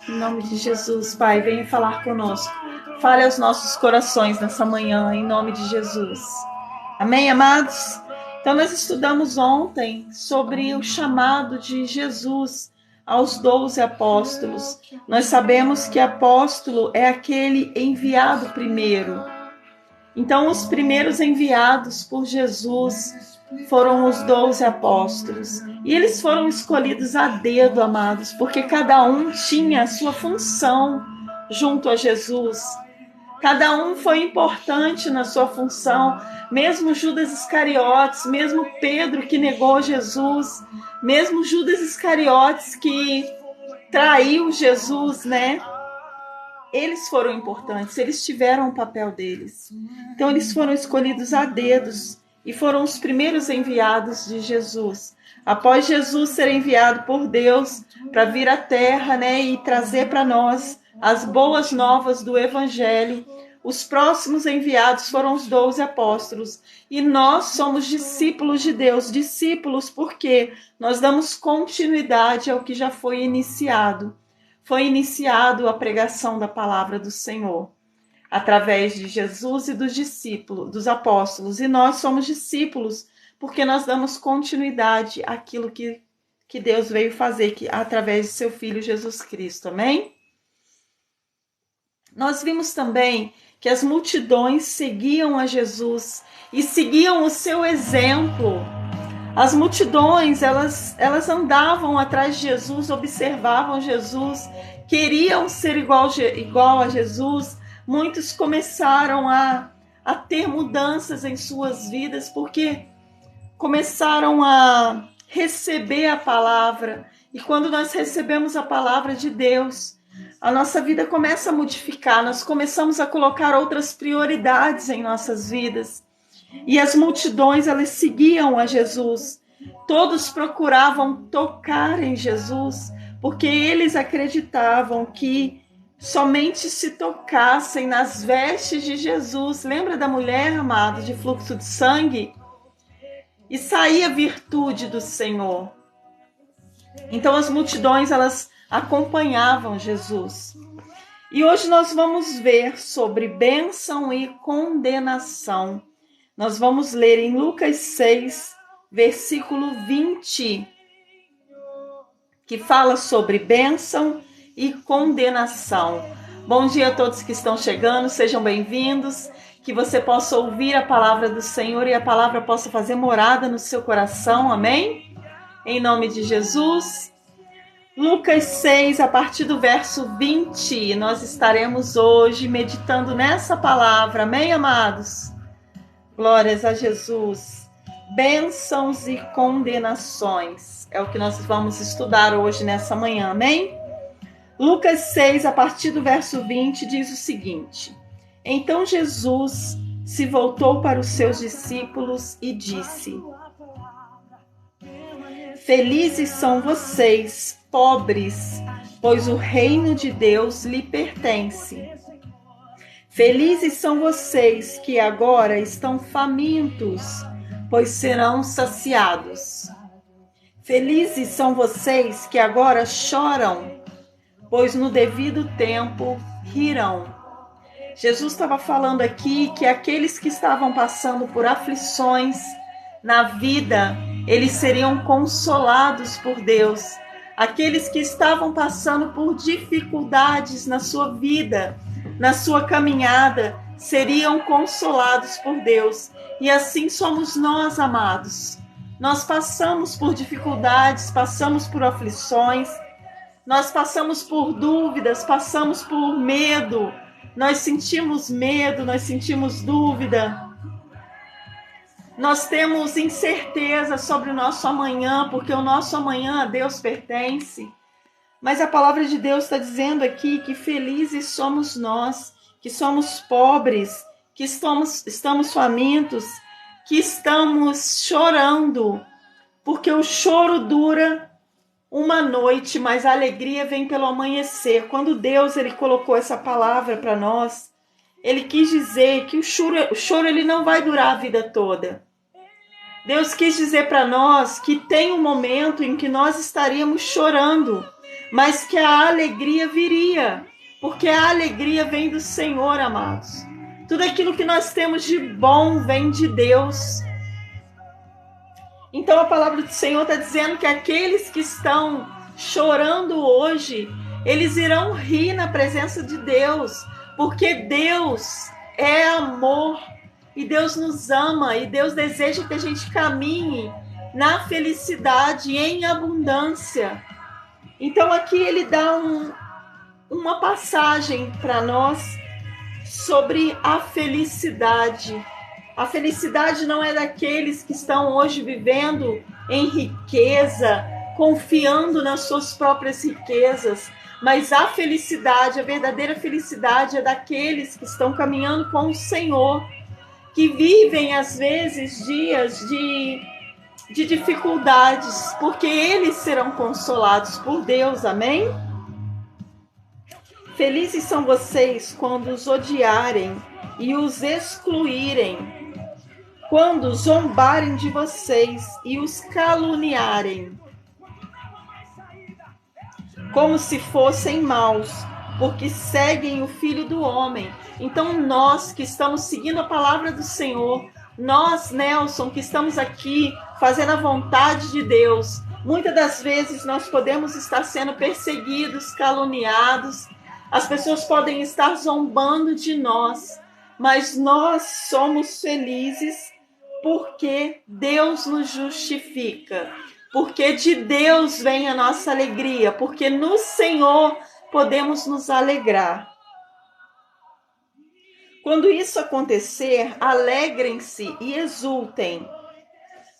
Em nome de Jesus, Pai, venha falar conosco. Fale aos nossos corações nessa manhã, em nome de Jesus. Amém, amados? Então, nós estudamos ontem sobre o chamado de Jesus aos 12 apóstolos. Nós sabemos que apóstolo é aquele enviado primeiro. Então, os primeiros enviados por Jesus foram os 12 apóstolos. E eles foram escolhidos a dedo, amados, porque cada um tinha a sua função junto a Jesus. Cada um foi importante na sua função, mesmo Judas Iscariotes, mesmo Pedro que negou Jesus, mesmo Judas Iscariotes que traiu Jesus, né? Eles foram importantes, eles tiveram o papel deles. Então eles foram escolhidos a dedos e foram os primeiros enviados de Jesus. Após Jesus ser enviado por Deus para vir à terra, né, e trazer para nós as boas novas do Evangelho, os próximos enviados foram os 12 apóstolos. E nós somos discípulos de Deus, discípulos porque nós damos continuidade ao que já foi iniciado. Foi iniciado a pregação da palavra do Senhor, através de Jesus e dos discípulos, dos apóstolos. E nós somos discípulos porque nós damos continuidade àquilo que Deus veio fazer através de seu Filho Jesus Cristo. Amém? Nós vimos também que as multidões seguiam a Jesus e seguiam o seu exemplo. As multidões, elas andavam atrás de Jesus, observavam Jesus, queriam ser igual a Jesus. Muitos começaram a ter mudanças em suas vidas, porque começaram a receber a palavra. E quando nós recebemos a palavra de Deus, a nossa vida começa a modificar, nós começamos a colocar outras prioridades em nossas vidas. E as multidões, elas seguiam a Jesus. Todos procuravam tocar em Jesus, porque eles acreditavam que somente se tocassem nas vestes de Jesus. Lembra da mulher, amado, de fluxo de sangue? E saía a virtude do Senhor. Então as multidões, elas acompanhavam Jesus. E hoje nós vamos ver sobre bênção e condenação. Nós vamos ler em Lucas 6, versículo 20, que fala sobre bênção e condenação. Bom dia a todos que estão chegando, sejam bem-vindos, que você possa ouvir a palavra do Senhor e a palavra possa fazer morada no seu coração, amém? Em nome de Jesus. Lucas 6, a partir do verso 20, nós estaremos hoje meditando nessa palavra, amém, amados? Glórias a Jesus. Bênçãos e condenações. É o que nós vamos estudar hoje nessa manhã, amém? Lucas 6, a partir do verso 20, diz o seguinte: Então Jesus se voltou para os seus discípulos e disse: Felizes são vocês, pobres, pois o reino de Deus lhe pertence. Felizes são vocês que agora estão famintos, pois serão saciados. Felizes são vocês que agora choram, pois no devido tempo rirão. Jesus estava falando aqui que aqueles que estavam passando por aflições na vida, eles seriam consolados por Deus. Aqueles que estavam passando por dificuldades na sua vida, na sua caminhada, seriam consolados por Deus. E assim somos nós, amados. Nós passamos por dificuldades, passamos por aflições, nós passamos por dúvidas, passamos por medo, nós sentimos medo, nós sentimos dúvida. Nós temos incerteza sobre o nosso amanhã, porque o nosso amanhã a Deus pertence. Mas a palavra de Deus está dizendo aqui que felizes somos nós, que somos pobres, que estamos famintos, que estamos chorando, porque o choro dura uma noite, mas a alegria vem pelo amanhecer. Quando Deus ele colocou essa palavra para nós, ele quis dizer que o choro ele não vai durar a vida toda. Deus quis dizer para nós que tem um momento em que nós estaríamos chorando, mas que a alegria viria, porque a alegria vem do Senhor, amados. Tudo aquilo que nós temos de bom vem de Deus. Então a palavra do Senhor está dizendo que aqueles que estão chorando hoje, eles irão rir na presença de Deus, porque Deus é amor, e Deus nos ama, e Deus deseja que a gente caminhe na felicidade, em abundância. Então aqui ele dá uma passagem para nós sobre a felicidade. A felicidade não é daqueles que estão hoje vivendo em riqueza, confiando nas suas próprias riquezas, mas a felicidade, a verdadeira felicidade é daqueles que estão caminhando com o Senhor, que vivem às vezes dias de dificuldades, porque eles serão consolados por Deus, amém? Felizes são vocês quando os odiarem e os excluírem, quando zombarem de vocês e os caluniarem, como se fossem maus, porque seguem o Filho do Homem. Então nós que estamos seguindo a palavra do Senhor, nós, Nelson, que estamos aqui fazendo a vontade de Deus, muitas das vezes nós podemos estar sendo perseguidos, caluniados, as pessoas podem estar zombando de nós, mas nós somos felizes porque Deus nos justifica, porque de Deus vem a nossa alegria, porque no Senhor podemos nos alegrar. Quando isso acontecer, alegrem-se e exultem,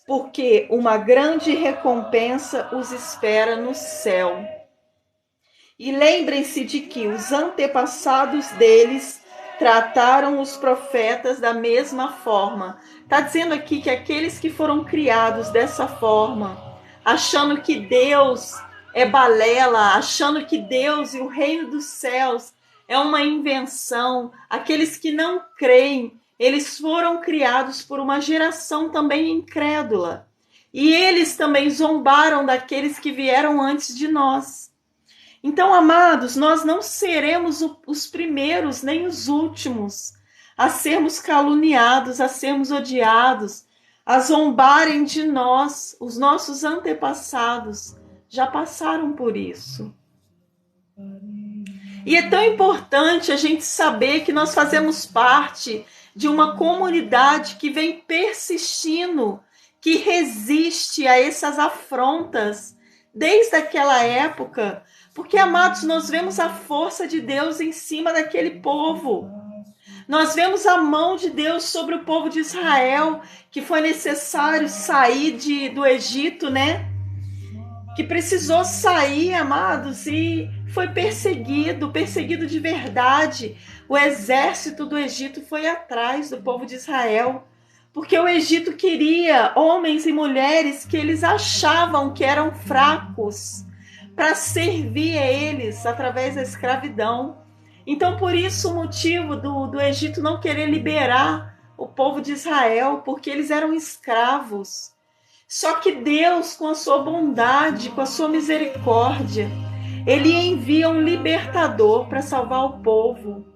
porque uma grande recompensa os espera no céu. E lembrem-se de que os antepassados deles trataram os profetas da mesma forma. Está dizendo aqui que aqueles que foram criados dessa forma, achando que Deus é balela, achando que Deus e o reino dos céus é uma invenção, aqueles que não creem, eles foram criados por uma geração também incrédula. E eles também zombaram daqueles que vieram antes de nós. Então, amados, nós não seremos os primeiros nem os últimos a sermos caluniados, a sermos odiados, a zombarem de nós. Os nossos antepassados já passaram por isso. E é tão importante a gente saber que nós fazemos parte de uma comunidade que vem persistindo, que resiste a essas afrontas desde aquela época. Porque, amados, nós vemos a força de Deus em cima daquele povo. Nós vemos a mão de Deus sobre o povo de Israel, que foi necessário sair do Egito, né? Que precisou sair, amados, e foi perseguido de verdade. O exército do Egito foi atrás do povo de Israel, porque o Egito queria homens e mulheres que eles achavam que eram fracos, para servir a eles através da escravidão. Então, por isso o motivo do Egito não querer liberar o povo de Israel, porque eles eram escravos. Só que Deus, com a sua bondade, com a sua misericórdia, ele envia um libertador para salvar o povo.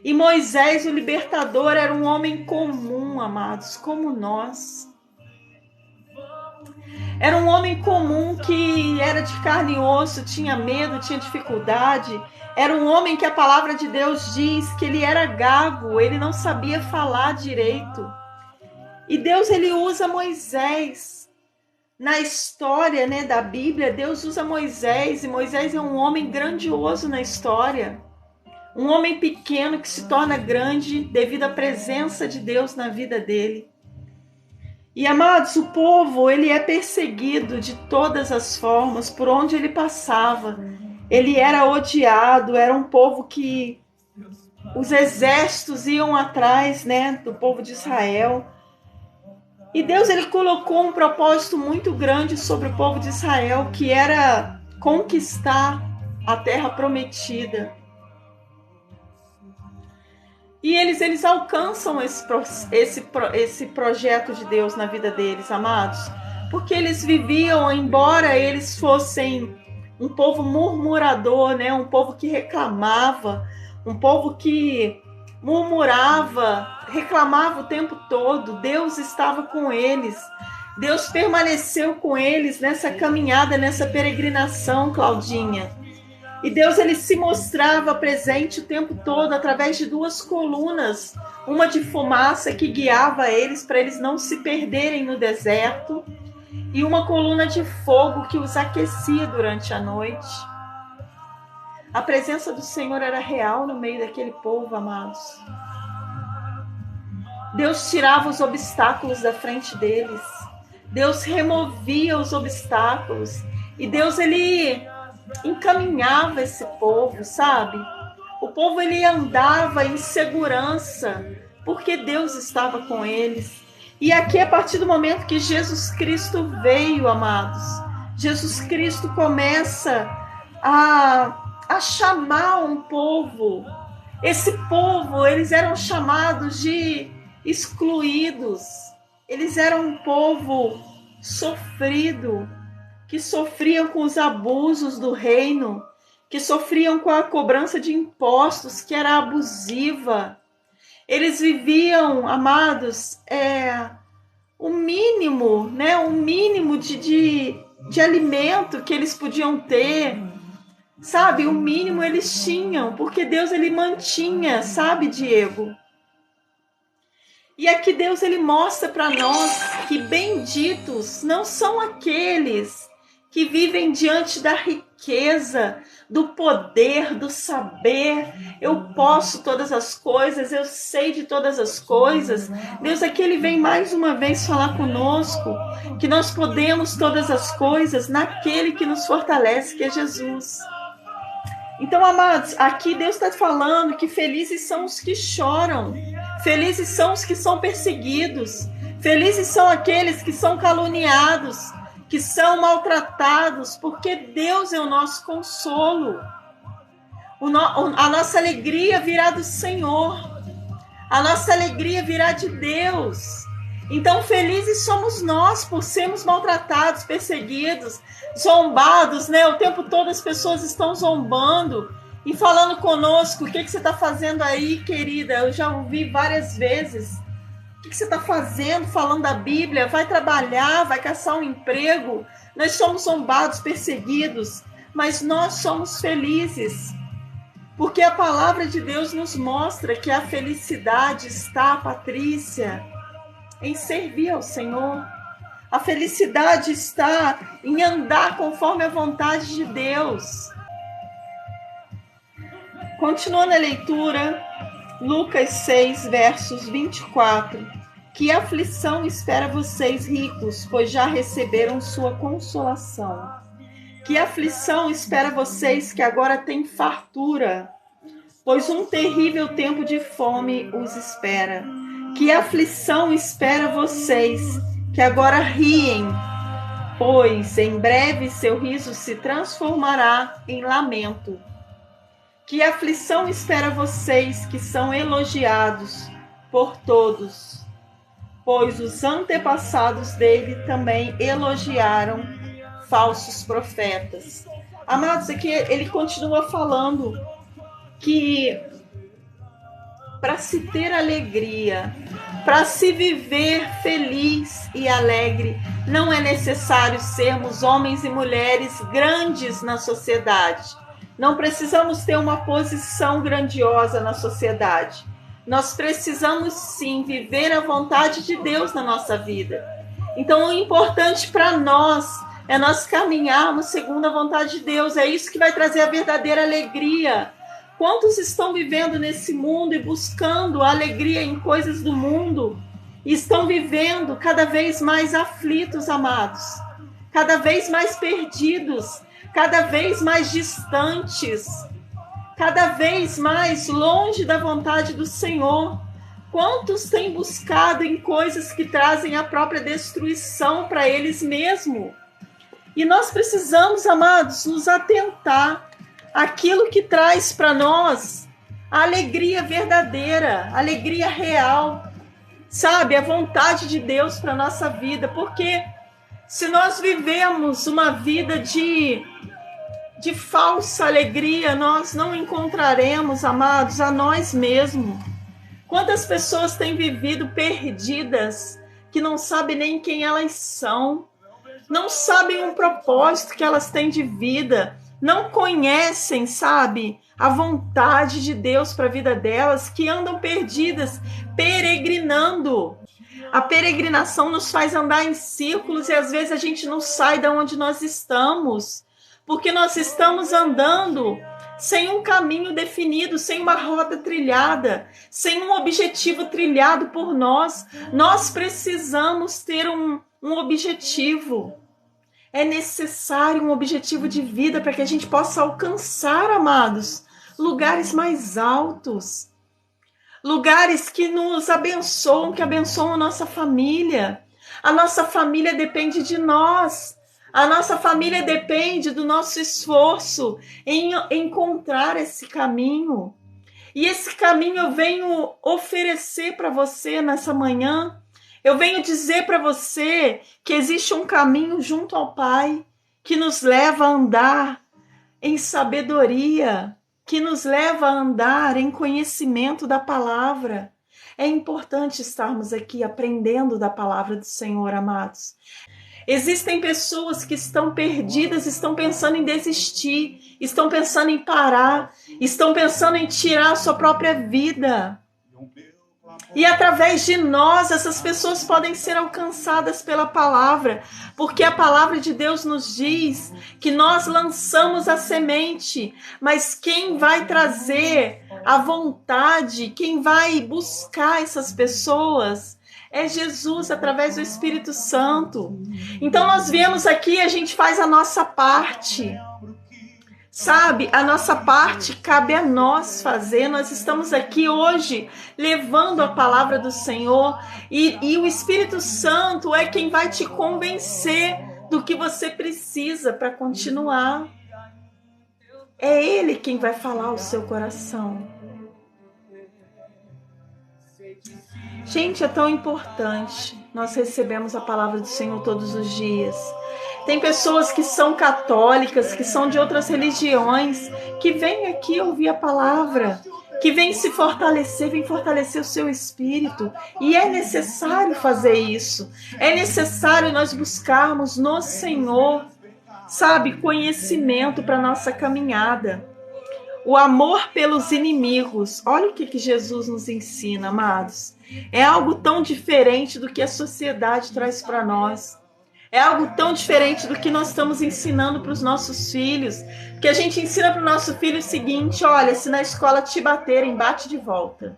E Moisés, o libertador, era um homem comum, amados, como nós. Era um homem comum que era de carne e osso, tinha medo, tinha dificuldade. Era um homem que a palavra de Deus diz que ele era gago, ele não sabia falar direito. E Deus, ele usa Moisés. Na história, né, da Bíblia, Deus usa Moisés, e Moisés é um homem grandioso na história. Um homem pequeno que se torna grande devido à presença de Deus na vida dele. E, amados, o povo, ele é perseguido de todas as formas, por onde ele passava. Ele era odiado, era um povo que os exércitos iam atrás, né, do povo de Israel. E Deus, ele colocou um propósito muito grande sobre o povo de Israel, que era conquistar a terra prometida. E eles alcançam esse projeto de Deus na vida deles, amados. Porque eles viviam, embora eles fossem um povo murmurador, né? Um povo que reclamava, um povo que murmurava, reclamava o tempo todo. Deus estava com eles. Deus permaneceu com eles nessa caminhada, nessa peregrinação, Claudinha. E Deus, ele se mostrava presente o tempo todo através de duas colunas, uma de fumaça que guiava eles para eles não se perderem no deserto, e uma coluna de fogo que os aquecia durante a noite. A presença do Senhor era real no meio daquele povo, amados. Deus tirava os obstáculos da frente deles. Deus removia os obstáculos. E Deus, ele encaminhava esse povo, sabe? O povo, ele andava em segurança, porque Deus estava com eles. E aqui, a partir do momento que Jesus Cristo veio, amados, Jesus Cristo começa a chamar um povo. Esse povo, eles eram chamados de excluídos. Eles eram um povo sofrido, que sofriam com os abusos do reino, que sofriam com a cobrança de impostos, que era abusiva. Eles viviam, amados, o mínimo, né? O mínimo de alimento que eles podiam ter, sabe? O mínimo eles tinham, porque Deus, ele mantinha, sabe, Diego? E aqui Deus, ele mostra para nós que benditos não são aqueles que vivem diante da riqueza, do poder, do saber. Eu posso todas as coisas, eu sei de todas as coisas. Deus, aqui ele vem mais uma vez falar conosco que nós podemos todas as coisas naquele que nos fortalece, que é Jesus. Então, amados, aqui Deus está falando que felizes são os que choram, felizes são os que são perseguidos, felizes são aqueles que são caluniados, que são maltratados, porque Deus é o nosso consolo. A nossa alegria virá do Senhor. A nossa alegria virá de Deus. Então, felizes somos nós por sermos maltratados, perseguidos, zombados, né? O tempo todo as pessoas estão zombando e falando conosco: o que você está fazendo aí, querida? Eu já ouvi várias vezes. O que você está fazendo, falando da Bíblia? Vai trabalhar, vai caçar um emprego. Nós somos zombados, perseguidos, mas nós somos felizes. Porque a palavra de Deus nos mostra que a felicidade está, Patrícia, em servir ao Senhor. A felicidade está em andar conforme a vontade de Deus. Continuando a leitura, Lucas 6, versos 24. Que aflição espera vocês ricos, pois já receberam sua consolação. Que aflição espera vocês que agora têm fartura, pois um terrível tempo de fome os espera. Que aflição espera vocês que agora riem, pois em breve seu riso se transformará em lamento. Que aflição espera vocês que são elogiados por todos, pois os antepassados dele também elogiaram falsos profetas. Amados, aqui ele continua falando que para se ter alegria, para se viver feliz e alegre, não é necessário sermos homens e mulheres grandes na sociedade. Não precisamos ter uma posição grandiosa na sociedade. Nós precisamos sim viver a vontade de Deus na nossa vida. Então, o importante para nós é nós caminharmos segundo a vontade de Deus. É isso que vai trazer a verdadeira alegria. Quantos estão vivendo nesse mundo e buscando a alegria em coisas do mundo? E estão vivendo cada vez mais aflitos, amados. Cada vez mais perdidos. Cada vez mais distantes. Cada vez mais longe da vontade do Senhor. Quantos têm buscado em coisas que trazem a própria destruição para eles mesmos? E nós precisamos, amados, nos atentar àquilo que traz para nós a alegria verdadeira, a alegria real, sabe? A vontade de Deus para a nossa vida. Porque se nós vivemos uma vida de de falsa alegria, nós não encontraremos, amados, a nós mesmos. Quantas pessoas têm vivido perdidas, que não sabem nem quem elas são, não sabem o propósito que elas têm de vida, não conhecem, sabe, a vontade de Deus para a vida delas, que andam perdidas, peregrinando. A peregrinação nos faz andar em círculos e às vezes a gente não sai de onde nós estamos, porque nós estamos andando sem um caminho definido, sem uma rota trilhada, sem um objetivo trilhado por nós. Nós precisamos ter um objetivo. É necessário um objetivo de vida para que a gente possa alcançar, amados, lugares mais altos, lugares que nos abençoam, que abençoam a nossa família. A nossa família depende de nós. A nossa família depende do nosso esforço em encontrar esse caminho. E esse caminho eu venho oferecer para você nessa manhã. Eu venho dizer para você que existe um caminho junto ao Pai que nos leva a andar em sabedoria, que nos leva a andar em conhecimento da palavra. É importante estarmos aqui aprendendo da palavra do Senhor, amados. Existem pessoas que estão perdidas, estão pensando em desistir, estão pensando em parar, estão pensando em tirar a sua própria vida. E através de nós, essas pessoas podem ser alcançadas pela palavra, porque a palavra de Deus nos diz que nós lançamos a semente, mas quem vai trazer a vontade, quem vai buscar essas pessoas é Jesus, através do Espírito Santo. Então nós viemos aqui, a gente faz a nossa parte. Sabe, a nossa parte cabe a nós fazer. Nós estamos aqui hoje levando a palavra do Senhor e o Espírito Santo é quem vai te convencer do que você precisa para continuar. É Ele quem vai falar ao seu coração. Gente, é tão importante. Nós recebemos a palavra do Senhor todos os dias. Tem pessoas que são católicas, que são de outras religiões, que vêm aqui ouvir a palavra, que vêm se fortalecer, vêm fortalecer o seu espírito. E é necessário fazer isso. É necessário nós buscarmos no Senhor, sabe, conhecimento para a nossa caminhada. O amor pelos inimigos. Olha o que Jesus nos ensina, amados. É algo tão diferente do que a sociedade traz para nós. É algo tão diferente do que nós estamos ensinando para os nossos filhos. Que a gente ensina para o nosso filho o seguinte: olha, se na escola te baterem, bate de volta.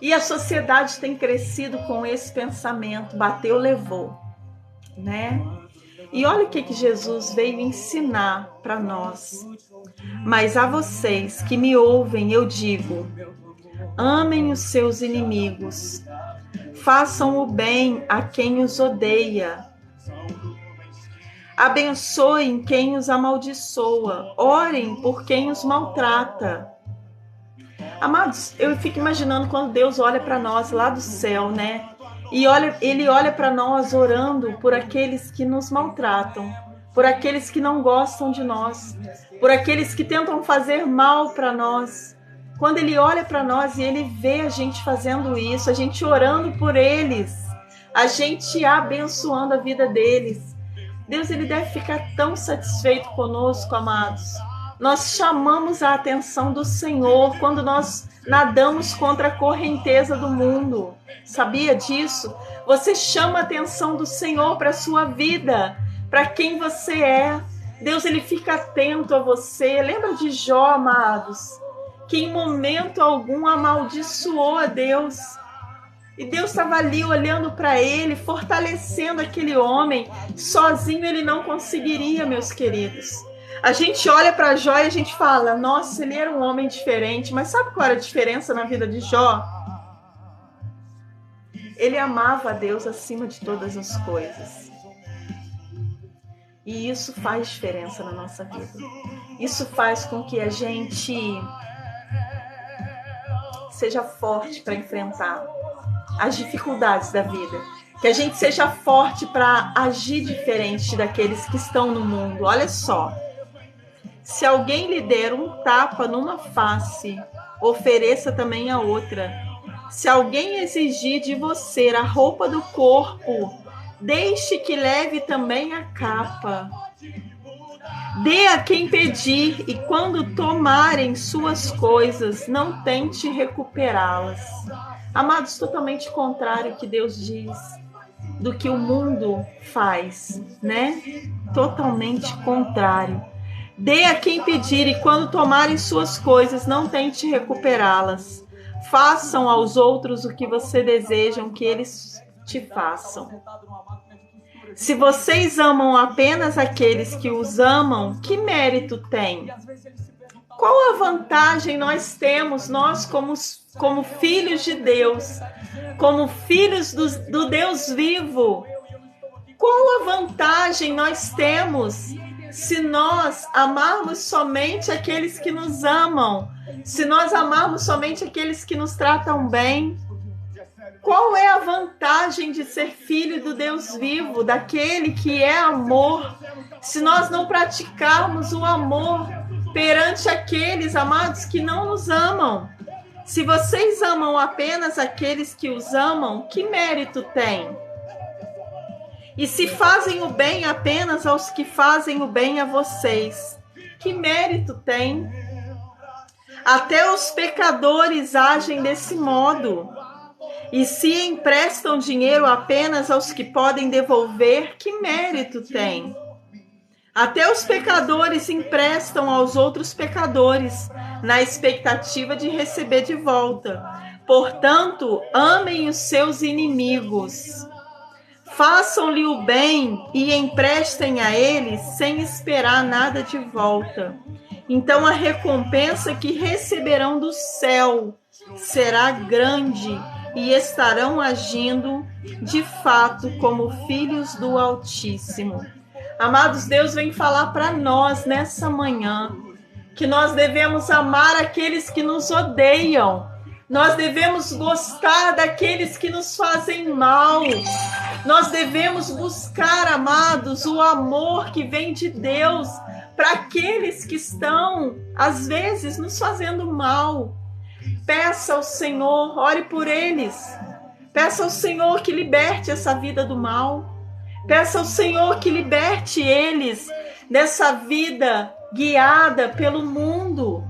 E a sociedade tem crescido com esse pensamento: bateu, levou, né? E olha o que Jesus veio ensinar para nós. Mas a vocês que me ouvem, eu digo: amem os seus inimigos, façam o bem a quem os odeia, abençoem quem os amaldiçoa, orem por quem os maltrata. Amados, eu fico imaginando quando Deus olha para nós lá do céu, né? E Ele olha para nós orando por aqueles que nos maltratam, por aqueles que não gostam de nós, por aqueles que tentam fazer mal para nós. Quando Ele olha para nós e Ele vê a gente fazendo isso, a gente orando por eles, a gente abençoando a vida deles, Deus, Ele deve ficar tão satisfeito conosco, amados. Nós chamamos a atenção do Senhor quando nós nadamos contra a correnteza do mundo. Sabia disso? Você chama a atenção do Senhor para a sua vida, para quem você é. Deus, Ele fica atento a você. Lembra de Jó, amados? Que em momento algum amaldiçoou a Deus. E Deus estava ali olhando para ele, fortalecendo aquele homem. Sozinho ele não conseguiria, meus queridos. A gente olha para Jó e a gente fala: nossa, ele era um homem diferente. Mas sabe qual era a diferença na vida de Jó? Ele amava a Deus acima de todas as coisas. E isso faz diferença na nossa vida. Isso faz com que a gente seja forte para enfrentar as dificuldades da vida. Que a gente seja forte para agir diferente daqueles que estão no mundo. Olha só, se alguém lhe der um tapa numa face, ofereça também a outra. Se alguém exigir de você a roupa do corpo, deixe que leve também a capa. Dê a quem pedir, e quando tomarem suas coisas, não tente recuperá-las. Amados, totalmente contrário ao que Deus diz, do que o mundo faz, né? Totalmente contrário. Dê a quem pedir, e quando tomarem suas coisas, não tente recuperá-las. Façam aos outros o que você desejam que eles te façam. Se vocês amam apenas aqueles que os amam, que mérito tem? Qual a vantagem nós temos, nós como filhos de Deus, como filhos do Deus vivo? Qual a vantagem nós temos se nós amarmos somente aqueles que nos amam? Se nós amarmos somente aqueles que nos tratam bem? Qual é a vantagem de ser filho do Deus vivo, daquele que é amor, se nós não praticarmos o amor perante aqueles, amados, que não nos amam? Se vocês amam apenas aqueles que os amam, que mérito tem? E se fazem o bem apenas aos que fazem o bem a vocês, que mérito tem? Até os pecadores agem desse modo. E se emprestam dinheiro apenas aos que podem devolver, que mérito tem? Até os pecadores emprestam aos outros pecadores, na expectativa de receber de volta. Portanto, amem os seus inimigos. Façam-lhe o bem e emprestem a eles sem esperar nada de volta. Então a recompensa que receberão do céu será grande, e estarão agindo de fato como filhos do Altíssimo. Amados, Deus vem falar para nós nessa manhã que nós devemos amar aqueles que nos odeiam. Nós devemos gostar daqueles que nos fazem mal. Nós devemos buscar, amados, o amor que vem de Deus para aqueles que estão, às vezes, nos fazendo mal. Peça ao Senhor, ore por eles. Peça ao Senhor que liberte essa vida do mal. Peça ao Senhor que liberte eles dessa vida guiada pelo mundo.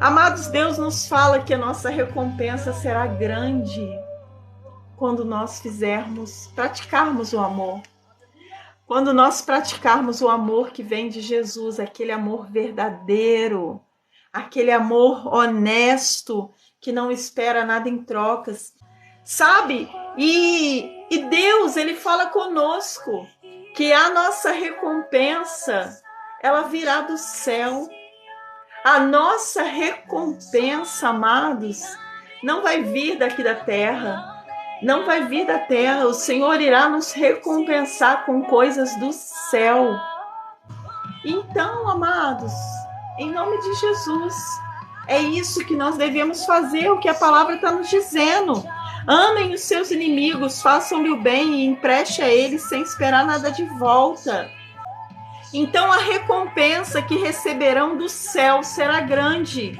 Amados, Deus nos fala que a nossa recompensa será grande quando nós praticarmos o amor. Quando nós praticarmos o amor que vem de Jesus, aquele amor verdadeiro, aquele amor honesto, que não espera nada em trocas, sabe? E Deus, Ele fala conosco que a nossa recompensa, ela virá do céu. A nossa recompensa, amados, não vai vir daqui da terra. Não vai vir da terra. O Senhor irá nos recompensar com coisas do céu. Então, amados, em nome de Jesus, é isso que nós devemos fazer, o que a palavra está nos dizendo. Amem os seus inimigos, façam-lhe o bem e empreste a eles sem esperar nada de volta. Então a recompensa que receberão do céu será grande,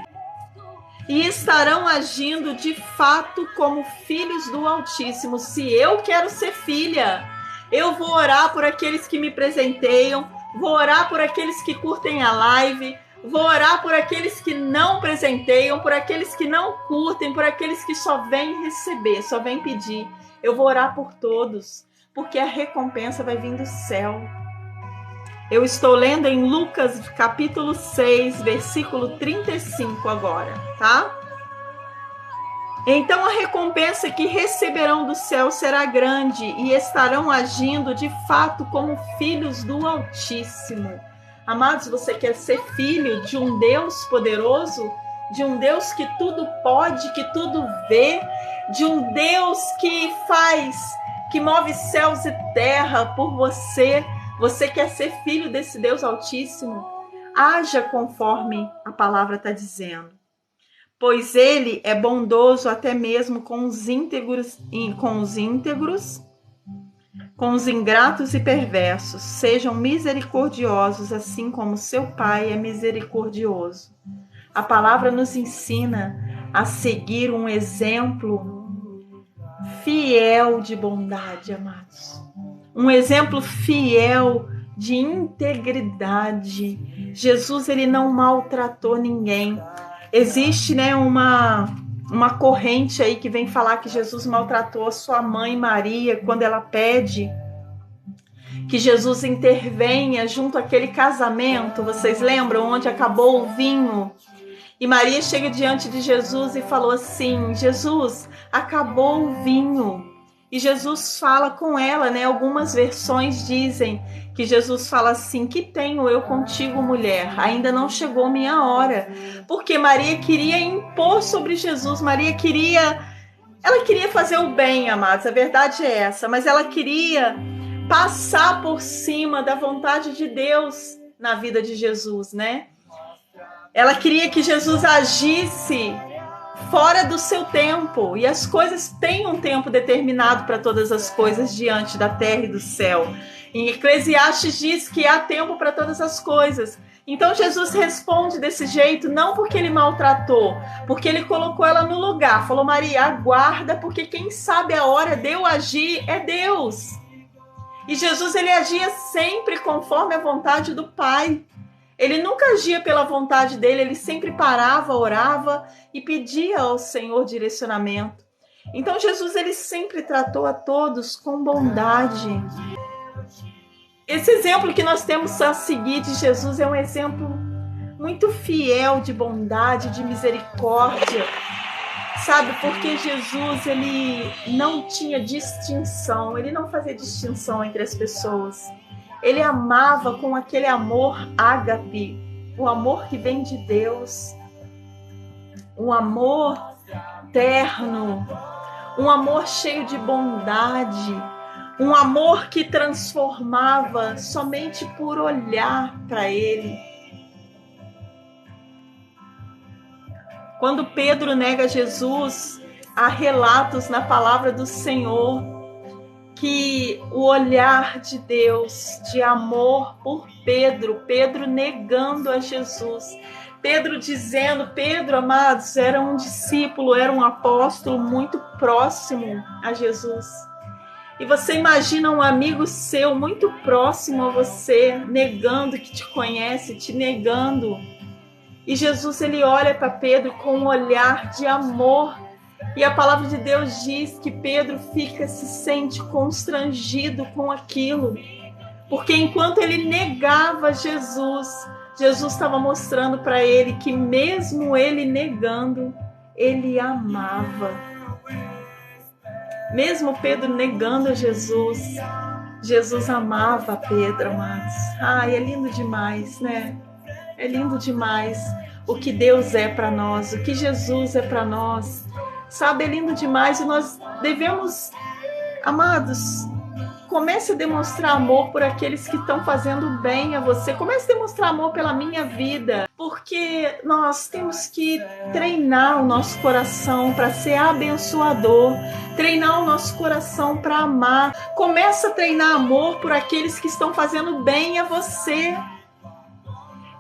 e estarão agindo de fato como filhos do Altíssimo. Se eu quero ser filha, eu vou orar por aqueles que me presenteiam, vou orar por aqueles que curtem a live, vou orar por aqueles que não presenteiam, por aqueles que não curtem, por aqueles que só vêm receber, só vêm pedir. Eu vou orar por todos, porque a recompensa vai vir do céu. Eu estou lendo em Lucas capítulo 6, versículo 35 agora, tá? Então a recompensa que receberão do céu será grande, e estarão agindo de fato como filhos do Altíssimo. Amados, você quer ser filho de um Deus poderoso? De um Deus que tudo pode, que tudo vê? De um Deus que que move céus e terra por você? Você quer ser filho desse Deus Altíssimo? Haja conforme a palavra está dizendo. Pois ele é bondoso até mesmo com os íntegros com os ingratos e perversos. Sejam misericordiosos, assim como seu Pai é misericordioso. A palavra nos ensina a seguir um exemplo fiel de bondade, amados. Um exemplo fiel de integridade. Jesus, ele não maltratou ninguém. Existe, uma corrente aí que vem falar que Jesus maltratou a sua mãe Maria quando ela pede que Jesus intervenha junto àquele casamento. Vocês lembram? Onde acabou o vinho. E Maria chega diante de Jesus e falou assim: Jesus, acabou o vinho. E Jesus fala com ela, Algumas versões dizem que Jesus fala assim: que tenho eu contigo, mulher? Ainda não chegou minha hora. Porque Maria queria impor sobre Jesus. Ela queria fazer o bem, amados. A verdade é essa. Mas ela queria passar por cima da vontade de Deus na vida de Jesus, Ela queria que Jesus agisse fora do seu tempo. E as coisas têm um tempo determinado para todas as coisas diante da terra e do céu. Em Eclesiastes diz que há tempo para todas as coisas. Então Jesus responde desse jeito, não porque ele maltratou, porque ele colocou ela no lugar. Falou: Maria, aguarda, porque quem sabe a hora de eu agir é Deus. E Jesus, ele agia sempre conforme a vontade do Pai. Ele nunca agia pela vontade dele, ele sempre parava, orava e pedia ao Senhor direcionamento. Então Jesus, ele sempre tratou a todos com bondade. Esse exemplo que nós temos a seguir de Jesus é um exemplo muito fiel de bondade, de misericórdia. Sabe, porque Jesus, ele não tinha distinção, ele não fazia distinção entre as pessoas. Ele amava com aquele amor ágape, o amor que vem de Deus, um amor terno, um amor cheio de bondade, um amor que transformava somente por olhar para ele. Quando Pedro nega Jesus, há relatos na palavra do Senhor que o olhar de Deus, de amor por Pedro negando a Jesus, Pedro dizendo, Pedro, amados, era um discípulo, era um apóstolo muito próximo a Jesus. E você imagina um amigo seu muito próximo a você, negando que te conhece, te negando. E Jesus, ele olha para Pedro com um olhar de amor. E a palavra de Deus diz que Pedro se sente constrangido com aquilo. Porque enquanto ele negava Jesus, Jesus estava mostrando para ele que mesmo ele negando, ele amava. Mesmo Pedro negando a Jesus, Jesus amava Pedro, amados. Ai, é lindo demais, É lindo demais o que Deus é para nós, o que Jesus é para nós. Sabe, é lindo demais e nós devemos, amados, comece a demonstrar amor por aqueles que estão fazendo bem a você. Comece a demonstrar amor pela minha vida, porque nós temos que treinar o nosso coração para ser abençoador, treinar o nosso coração para amar. Comece a treinar amor por aqueles que estão fazendo bem a você.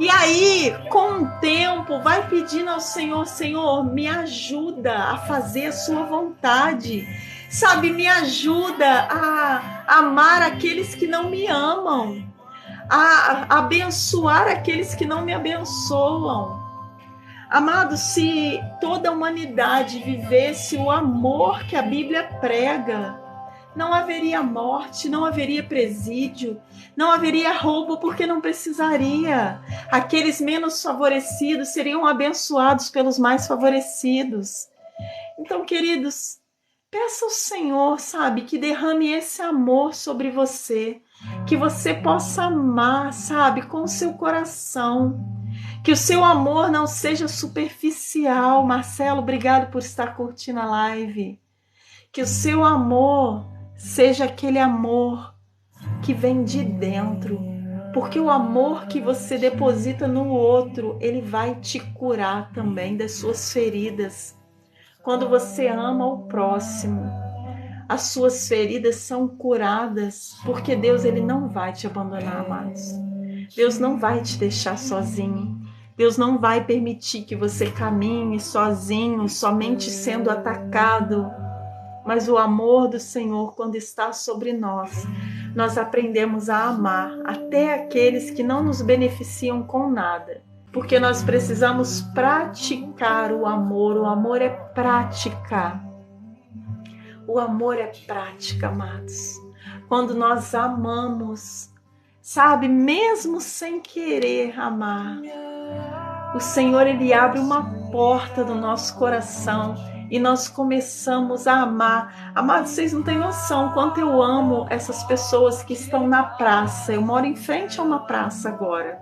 E aí, com o tempo, vai pedindo ao Senhor, Senhor, me ajuda a fazer a sua vontade. Sabe, me ajuda a amar aqueles que não me amam, a abençoar aqueles que não me abençoam. Amado, se toda a humanidade vivesse o amor que a Bíblia prega, não haveria morte, não haveria presídio, não haveria roubo, porque não precisaria. Aqueles menos favorecidos seriam abençoados pelos mais favorecidos. Então, queridos, peça ao Senhor, sabe, que derrame esse amor sobre você, que você possa amar, sabe, com o seu coração, que o seu amor não seja superficial. Marcelo, obrigado por estar curtindo a live. Que o seu amor seja aquele amor que vem de dentro, porque o amor que você deposita no outro, ele vai te curar também das suas feridas. Quando você ama o próximo, as suas feridas são curadas, porque Deus, ele não vai te abandonar, amados. Deus não vai te deixar sozinho. Deus não vai permitir que você caminhe sozinho, somente sendo atacado. Mas o amor do Senhor, quando está sobre nós, nós aprendemos a amar até aqueles que não nos beneficiam com nada. Porque nós precisamos praticar o amor. O amor é prática. O amor é prática, amados. Quando nós amamos, sabe, mesmo sem querer amar, o Senhor, ele abre uma porta do nosso coração e nós começamos a amar. Amados, vocês não têm noção quanto eu amo essas pessoas que estão na praça. Eu moro em frente a uma praça agora.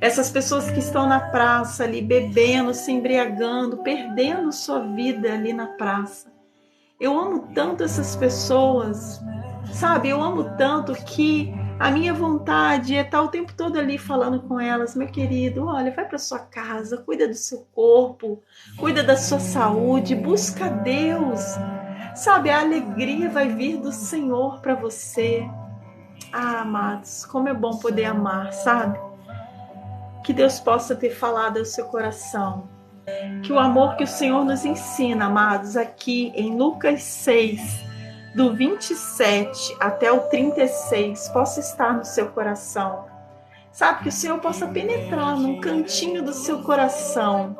Essas pessoas que estão na praça ali, bebendo, se embriagando, perdendo sua vida ali na praça. Eu amo tanto essas pessoas, sabe? Eu amo tanto que a minha vontade é estar o tempo todo ali falando com elas: meu querido, olha, vai para sua casa, cuida do seu corpo, cuida da sua saúde, busca Deus. Sabe, a alegria vai vir do Senhor para você. Ah, amados, como é bom poder amar, sabe? Que Deus possa ter falado ao seu coração. Que o amor que o Senhor nos ensina, amados, aqui em Lucas 6, do 27 até o 36, possa estar no seu coração. Sabe, que o Senhor possa penetrar num cantinho do seu coração